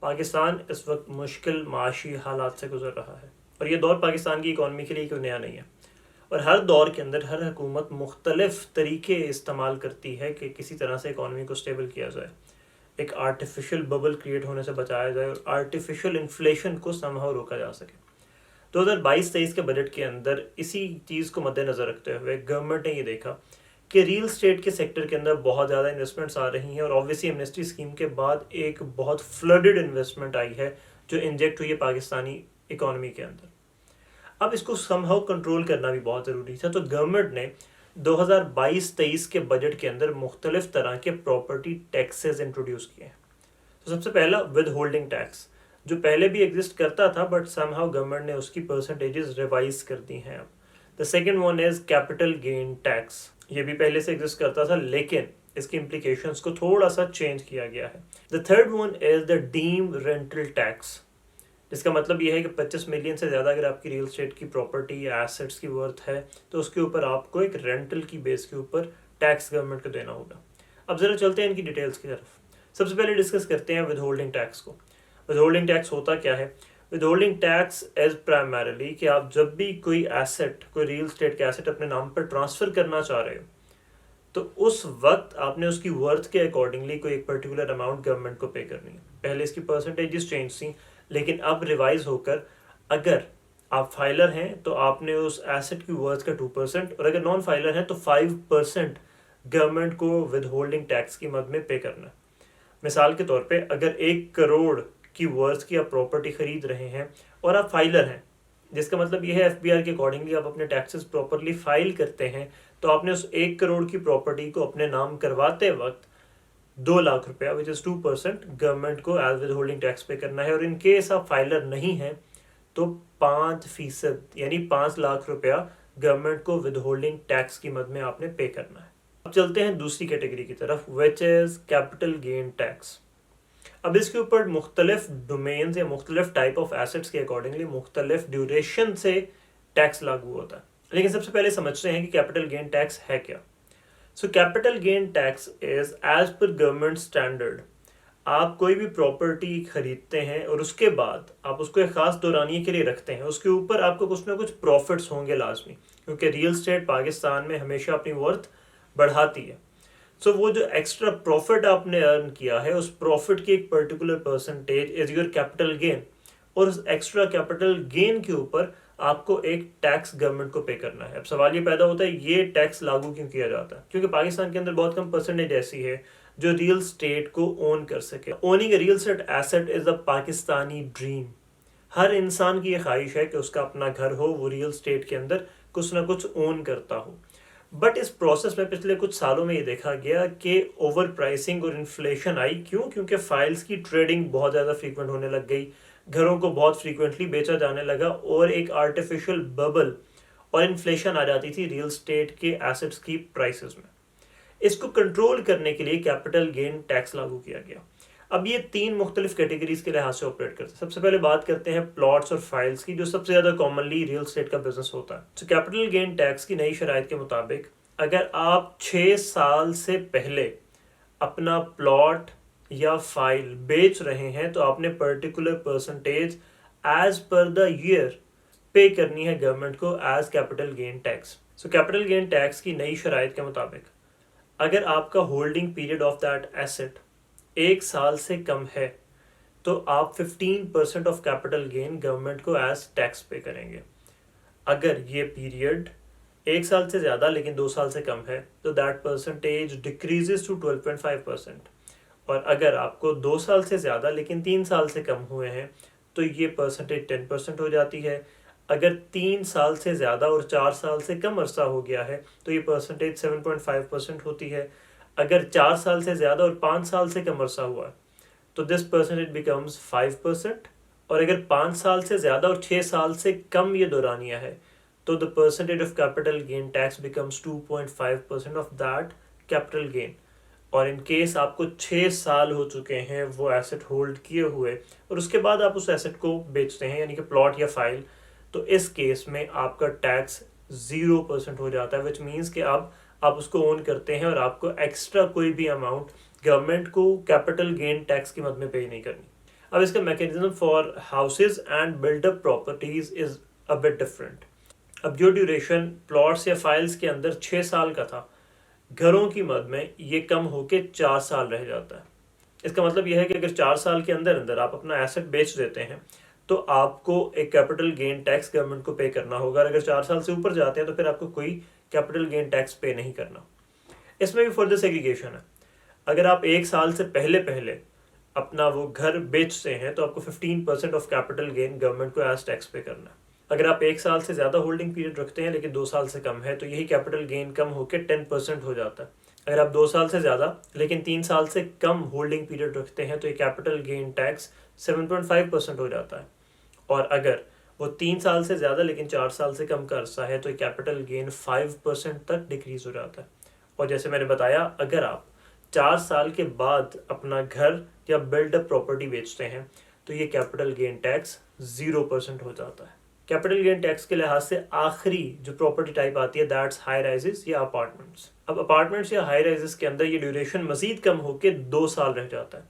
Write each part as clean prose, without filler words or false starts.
پاکستان اس وقت مشکل معاشی حالات سے گزر رہا ہے، اور یہ دور پاکستان کی اکانومی کے لیے کوئی نیا نہیں ہے، اور ہر دور کے اندر ہر حکومت مختلف طریقے استعمال کرتی ہے کہ کسی طرح سے اکانومی کو سٹیبل کیا جائے، ایک آرٹیفیشل ببل کریٹ ہونے سے بچایا جائے اور آرٹیفیشل انفلیشن کو سمہاؤ روکا جا سکے۔ 2022-23 کے بجٹ کے اندر اسی چیز کو مد نظر رکھتے ہوئے گورنمنٹ نے یہ دیکھا کہ ریل اسٹیٹ کے سیکٹر کے اندر بہت زیادہ انویسٹمنٹس آ رہی ہیں، اور آبویسلی ایمنسٹی اسکیم کے بعد ایک بہت فلڈڈ انویسٹمنٹ آئی ہے جو انجیکٹ ہوئی ہے پاکستانی اکانومی کے اندر۔ اب اس کو سم ہاؤ کنٹرول کرنا بھی بہت ضروری تھا، تو گورنمنٹ نے 2022-23 کے بجٹ کے اندر مختلف طرح کے پراپرٹی ٹیکسز انٹروڈیوس کیے ہیں۔ تو سب سے پہلا ود ہولڈنگ ٹیکس، جو پہلے بھی ایگزسٹ کرتا تھا بٹ سم ہاؤ گورنمنٹ نے اس کی پرسنٹیجز ریوائز کر دی ہیں اب۔ The second one is capital gain tax, یہ بھی پہلے سے ایگزسٹ کرتا تھا لیکن اس کی امپلیکیشنز کو تھوڑا سا چینج کیا گیا ہے۔ The third one is the deemed rental tax, جس کا مطلب یہ ہے کہ 25 ملین سے زیادہ اگر آپ کی ریل اسٹیٹ کی پراپرٹی یا ایسٹس کی ورتھ ہے تو اس کے اوپر آپ کو ایک رینٹل کی بیس کے اوپر ٹیکس گورنمنٹ کو دینا ہوگا۔ اب ذرا چلتے ہیں ان کی ڈیٹیلز کی طرف۔ سب سے پہلے ڈسکس کرتے ہیں ود ہولڈنگ ٹیکس کو۔ ود ہولڈنگ ٹیکس ہوتا کیا ہے؟ Withholding tax is primarily کہ آپ جب بھی کوئی ایسٹ، کوئی ریل اسٹیٹ کا ایسٹ اپنے نام پر ٹرانسفر کرنا چاہ رہے ہو تو اس وقت آپ نے اس کی ورتھ کے اکارڈنگلی کوئی ایک پرٹیکولر اماؤنٹ گورنمنٹ کو پے کرنی ہے۔ پہلے اس کی پرسنٹیجز چینج تھیں لیکن اب ریوائز ہو کر اگر آپ فائلر ہیں تو آپ نے اس ایسٹ کی ورتھ کا 2%، اور اگر نان فائلر ہیں تو 5% گورنمنٹ کو ود ہولڈنگ ٹیکس کی مد میں پے کرنا ہے۔ مثال کے طور پہ اگر 1 کروڑ کی ورتھ کی آپ پراپرٹی خرید رہے ہیں اور آپ فائلر ہیں، جس کا مطلب یہ ہے ایف بی آر کے اکارڈنگلی آپ اپنے ٹیکسز پراپرلی فائل کرتے ہیں، تو آپ نے اس 1 کروڑ کی پراپرٹی کو اپنے نام کرواتے وقت 2 لاکھ روپیہ وچ از 2% گورنمنٹ کو as withholding tax pay کرنا ہے، اور ان کیس آپ فائلر نہیں ہیں تو 5% یعنی 5 لاکھ روپیہ گورنمنٹ کو ود ہولڈنگ ٹیکس کی مد میں آپ نے پے کرنا ہے۔ اب چلتے ہیں دوسری کیٹیگری کی طرف وچ از کیپٹل گین ٹیکس۔ اب اس کے اوپر مختلف ڈومینز یا مختلف ٹائپ آف ایسٹس کے اکارڈنگلی مختلف ڈیوریشن سے ٹیکس لاگو ہوتا ہے، لیکن سب سے پہلے سمجھتے ہیں کہ کیپٹل گین ٹیکس ہے کیا۔ So capital gain tax is as per government standard, آپ کوئی بھی پراپرٹی خریدتے ہیں اور اس کے بعد آپ اس کو ایک خاص دورانیے کے لیے رکھتے ہیں، اس کے اوپر آپ کو کچھ نہ کچھ پروفٹس ہوں گے لازمی، کیونکہ ریل اسٹیٹ پاکستان میں ہمیشہ اپنی ورتھ بڑھاتی ہے۔ سو وہ جو ایکسٹرا پروفٹ آپ نے ارن کیا ہے اس پروفٹ کی ایک particular percentage is your capital gain, اور اس ایکسٹرا کیپٹل گین کے اوپر آپ کو ایک ٹیکس گورنمنٹ کو پے کرنا ہے۔ اب سوال یہ پیدا ہوتا ہے یہ ٹیکس لاگو کیوں کیا جاتا ہے؟ کیونکہ پاکستان کے اندر بہت کم پرسنٹیج ایسی ہے جو ریل اسٹیٹ کو اون کر سکے۔ Owning a real estate asset is a Pakistani dream, ہر انسان کی یہ خواہش ہے کہ اس کا اپنا گھر ہو، وہ ریل اسٹیٹ کے اندر کچھ نہ کچھ اون کرتا ہو۔ بٹ اس پروسیس میں پچھلے کچھ سالوں میں یہ دیکھا گیا کہ اوور پرائسنگ اور انفلیشن آئی۔ کیوں؟ کیونکہ فائلز کی ٹریڈنگ بہت زیادہ فریکوینٹ ہونے لگ گئی، گھروں کو بہت فریکوینٹلی بیچا جانے لگا، اور ایک آرٹیفیشل ببل اور انفلیشن آ جاتی تھی ریل اسٹیٹ کے ایسٹس کی پرائسز میں۔ اس کو کنٹرول کرنے کے لیے کیپٹل گین ٹیکس لاگو کیا گیا۔ اب یہ 3 مختلف کیٹیگریز کے لحاظ سے آپریٹ کرتے ہیں۔ سب سے پہلے بات کرتے ہیں پلاٹس اور فائلز کی، جو سب سے زیادہ کامنلی ریل اسٹیٹ کا بزنس ہوتا ہے۔ تو کیپٹل گین ٹیکس کی نئی شرائط کے مطابق اگر آپ 6 سال سے پہلے اپنا پلاٹ یا فائل بیچ رہے ہیں تو آپ نے particular percentage as per the year pay کرنی ہے گورنمنٹ کو as capital gain tax. So capital gain tax کی نئی شرائط کے مطابق اگر آپ کا holding period of that asset 1 سال سے کم ہے تو آپ 15% آف کیپٹل گین گورنمنٹ کو ایز ٹیکس پے کریں گے۔ اگر یہ پیریڈ 1 سال سے زیادہ لیکن 2 سال سے کم ہے تو دیٹ پرسنٹیج ڈکریزز ٹو 12.5%، اور اگر آپ کو 2 سال سے زیادہ لیکن 3 سال سے کم ہوئے ہیں تو یہ پرسنٹیج 10% ہو جاتی ہے۔ اگر 3 سال سے زیادہ اور 4 سال سے کم عرصہ ہو گیا ہے تو یہ پرسنٹیج 7.5% ہوتی ہے۔ اگر 4 سال سے زیادہ اور 5 سال سے کم عرصہ ہوا ہے تو دس پرسنٹیج بیکمز 5%، اور اگر 5 سال سے زیادہ اور 6 سال سے کم یہ دورانیہ ہے تو the percentage of capital gain tax becomes 2.5% of that capital gain۔ اور ان کیس آپ کو 6 سال ہو چکے ہیں وہ ایسٹ ہولڈ کیے ہوئے اور اس کے بعد آپ اس ایسٹ کو بیچتے ہیں، یعنی کہ پلاٹ یا فائل، تو اس کیس میں آپ کا ٹیکس 0% ہو جاتا ہے، وچ مینس کہ اب آپ اس کو اون کرتے ہیں اور آپ کو ایکسٹرا کوئی بھی اماؤنٹ گورنمنٹ کو کیپٹل گین ٹیکس کی مد میں پے نہیں کرنی۔ اب اس کا mechanism for houses and build up properties is a but different. اب جو ڈیوریشن پلاٹس یا فائلز کے اندر 6 سال کا تھا، گھروں کی مد میں یہ کم ہو کے 4 سال رہ جاتا ہے. اس کا مطلب یہ ہے کہ اگر 4 سال کے اندر اندر آپ اپنا ایسٹ بیچ دیتے ہیں تو آپ کو ایک کیپٹل گین ٹیکس گورنمنٹ کو پے کرنا ہوگا. اگر 4 سال سے اوپر جاتے ہیں تو پھر آپ کو کوئی کیپٹل گین ٹیکس پے نہیں کرنا. اس میں بھی فردر سیگریگیشن ہے. اگر آپ 1 سال سے پہلے اپنا وہ گھر بیچتے ہیں تو آپ کو 15% آف کیپٹل گین گورنمنٹ کو ایز ٹیکس پے کرنا ہے. اگر آپ 1 سال سے زیادہ ہولڈنگ پیریڈ رکھتے ہیں لیکن 2 سال سے کم ہے تو یہی کیپٹل گین کم ہو کے 10% ہو جاتا ہے. اگر آپ 2 سال سے زیادہ لیکن 3 سال سے کم ہولڈنگ پیریڈ رکھتے ہیں تو یہ کیپٹل گین ٹیکس 7.5% ہو جاتا ہے. اور اگر وہ 3 سال سے زیادہ لیکن 4 سال سے کم کا عرصہ ہے تو یہ کیپٹل گین 5% تک ڈیکریز ہو جاتا ہے. اور جیسے میں نے بتایا، اگر آپ 4 سال کے بعد اپنا گھر یا بلڈ اپ پراپرٹی بیچتے ہیں تو یہ کیپٹل گین ٹیکس 0% ہو جاتا ہے. کیپٹل گین ٹیکس کے لحاظ سے آخری جو پراپرٹی ٹائپ آتی ہے دیٹس ہائی رائزز یا اپارٹمنٹس. اب اپارٹمنٹس یا ہائی رائزز کے اندر یہ ڈیوریشن مزید کم ہو کے 2 سال رہ جاتا ہے.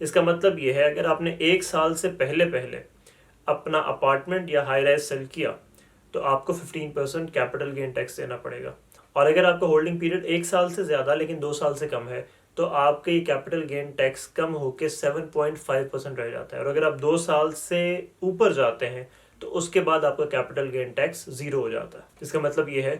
اس کا مطلب یہ ہے اگر آپ نے 1 سال سے پہلے اپنا اپارٹمنٹ یا ہائی رائز سیل کیا تو آپ کو 15% کیپٹل گین ٹیکس دینا پڑے گا. اور اگر آپ کا ہولڈنگ پیریڈ 1 سال سے زیادہ لیکن 2 سال سے کم ہے تو آپ کا یہ کیپٹل گین ٹیکس کم ہو کے 7.5% رہ جاتا ہے. اور اگر آپ 2 سال سے اوپر جاتے ہیں تو اس کے بعد آپ کا کیپٹل گین ٹیکس 0 ہو جاتا ہے. اس کا مطلب یہ ہے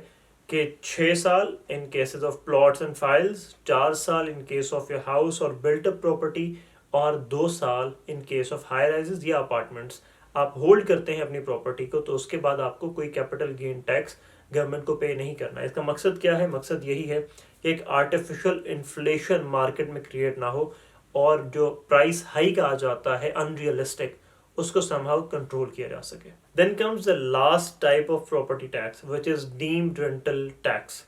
کہ 6 سال in cases of plots and files, 4 سال in case of your house اور بلٹ اپ پراپرٹی، اور 2 سال in case of high rises یا اپارٹمنٹس آپ ہولڈ کرتے ہیں اپنی پراپرٹی کو تو اس کے بعد آپ کو کوئی کیپٹل گین ٹیکس گورنمنٹ کو پے نہیں کرنا. اس کا مقصد کیا ہے؟ مقصد یہی ہے کہ ایک آرٹیفیشل انفلیشن مارکیٹ میں کریٹ نہ ہو اور جو پرائس ہائیک آ جاتا ہے ان ریئلسٹک، اس کو somehow کنٹرول کیا جا سکے. Then comes the last type of property tax which is deemed rental tax.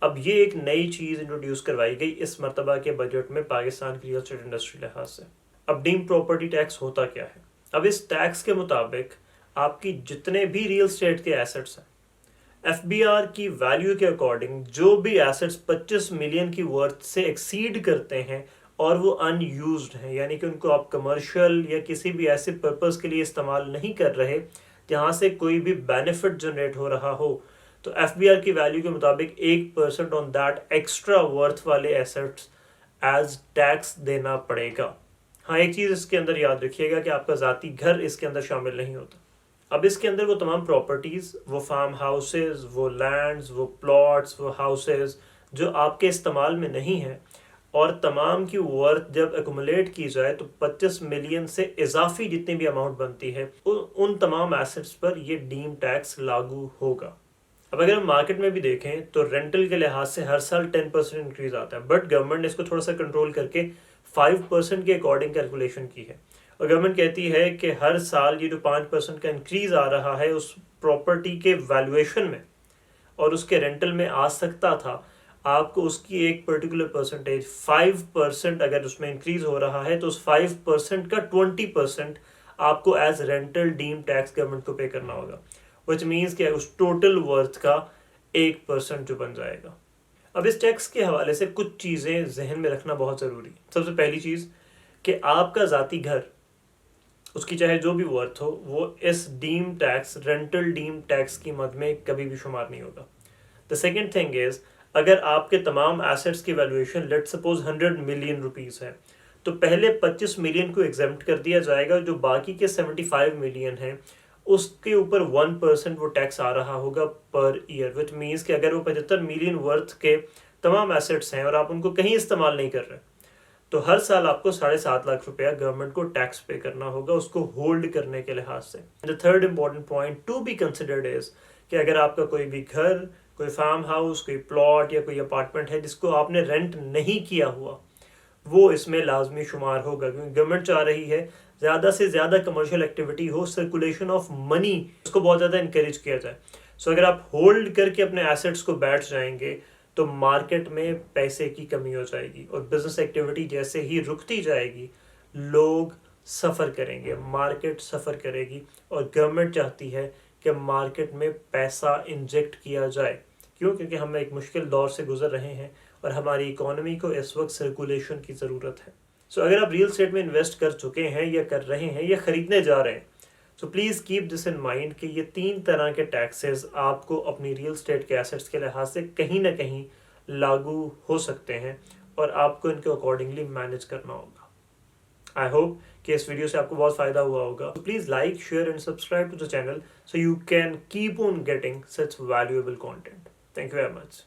اب یہ ایک نئی چیز انٹروڈیوس کروائی گئی اس مرتبہ کے بجٹ میں پاکستان کی ریل اسٹیٹ انڈسٹری لحاظ سے. اب ڈیمڈ پراپرٹی ٹیکس ہوتا کیا ہے؟ اب اس ٹیکس کے مطابق آپ کی جتنے بھی ریل اسٹیٹ کے ایسٹس ہیں، ایف بی آر کی ویلیو کے اکارڈنگ جو بھی ایسٹس 25 ملین کی ورتھ سے ایکسیڈ کرتے ہیں اور وہ ان یوزڈ ہیں، یعنی کہ ان کو آپ کمرشل یا کسی بھی ایسے پرپز کے لیے استعمال نہیں کر رہے جہاں سے کوئی بھی بینیفٹ جنریٹ ہو رہا ہو، تو ایف بی آر کی ویلیو کے مطابق 1% آن دیٹ ایکسٹرا ورتھ والے ایسٹس ایز ٹیکس دینا پڑے گا. ہاں، ایک چیز اس کے اندر یاد رکھیے گا کہ آپ کا ذاتی گھر اس کے اندر شامل نہیں ہوتا. اب اس کے اندر وہ تمام پراپرٹیز، وہ فارم ہاؤسز، وہ لینڈز، وہ پلاٹس، وہ ہاؤسز جو آپ کے استعمال میں نہیں ہیں، اور تمام کی ورتھ جب ایکومولیٹ کی جائے تو 25 ملین سے اضافی جتنی بھی اماؤنٹ بنتی ہے ان تمام ایسٹس پر یہ ڈیم ٹیکس لاگو ہوگا. اب اگر ہم مارکیٹ میں بھی دیکھیں تو رینٹل کے لحاظ سے ہر سال 10% انکریز آتا ہے، بٹ گورنمنٹ نے اس کو تھوڑا سا کنٹرول کر کے 5% کے اکارڈنگ کیلکولیشن کی ہے. اور گورنمنٹ کہتی ہے کہ ہر سال یہ جو 5% کا انکریز آ رہا ہے اس پراپرٹی کے ویلیویشن میں اور اس کے رینٹل میں آ سکتا تھا، آپ کو اس کی ایک پرٹیکولر پرسنٹیج 5% اگر اس میں انکریز ہو رہا ہے تو اس 5% کا 20% آپ کو as rental dam tax government کو پے کرنا ہوگا، وچ مینس کہ اس ٹوٹل ورتھ کا 1% جو بن جائے گا. اب اس ٹیکس کے حوالے سے کچھ چیزیں ذہن میں رکھنا بہت ضروری. سب سے پہلی چیز کہ آپ کا ذاتی گھر، اس کی چاہے جو بھی ورتھ ہو، وہ اس deem tax, rental dam tax کی مد میں کبھی بھی شمار نہیں ہوگا. دا سیکنڈ تھنگ از، اگر آپ کے تمام ایسٹس کی valuation let suppose 100 million rupees ہے تو پہلے 25 ملین کو ایگزمپٹ کر دیا جائے گا، جو باقی کے 75 ملین ہیں اس کے اوپر 1% وہ ٹیکس آ رہا ہوگا پر ایئر، وچ مینس کہ اگر وہ 75 ملین ورتھ کے تمام ایسٹس ہیں اور آپ ان کو کہیں استعمال نہیں کر رہے تو ہر سال آپ کو 7.5 لاکھ روپیہ گورنمنٹ کو ٹیکس پے کرنا ہوگا اس کو ہولڈ کرنے کے لحاظ سے. The third important point to be considered is کہ اگر آپ کا کوئی بھی گھر، کوئی فارم ہاؤس، کوئی پلاٹ یا کوئی اپارٹمنٹ ہے جس کو آپ نے رینٹ نہیں کیا ہوا، وہ اس میں لازمی شمار ہوگا، کیونکہ گورنمنٹ چاہ رہی ہے زیادہ سے زیادہ کمرشل ایکٹیویٹی ہو، سرکولیشن آف منی اس کو بہت زیادہ انکریج کیا جائے. سو اگر آپ ہولڈ کر کے اپنے ایسٹس کو بیٹھ جائیں گے تو مارکیٹ میں پیسے کی کمی ہو جائے گی اور بزنس ایکٹیویٹی جیسے ہی رکتی جائے گی لوگ سفر کریں گے، مارکیٹ سفر کرے گی، اور گورنمنٹ چاہتی ہے کہ مارکیٹ میں پیسہ انجیکٹ کیا جائے. کیوں؟ کیونکہ ہم ایک مشکل دور سے گزر رہے ہیں اور ہماری اکانومی کو اس وقت سرکولیشن کی ضرورت ہے. سو اگر آپ ریل اسٹیٹ میں انویسٹ کر چکے ہیں یا کر رہے ہیں یا خریدنے جا رہے ہیں، so please keep this in mind کہ یہ 3 طرح کے ٹیکسز آپ کو اپنی ریل اسٹیٹ کے ایسٹس کے لحاظ سے کہیں نہ کہیں لاگو ہو سکتے ہیں، اور آپ کو ان کے اکارڈنگلی مینیج کرنا ہوگا۔ آئی ہوپ کہ اس ویڈیو سے آپ کو بہت فائدہ ہوا ہوگا۔ Please like, share and subscribe to the channel so you can keep on getting such valuable content. Thank you very much.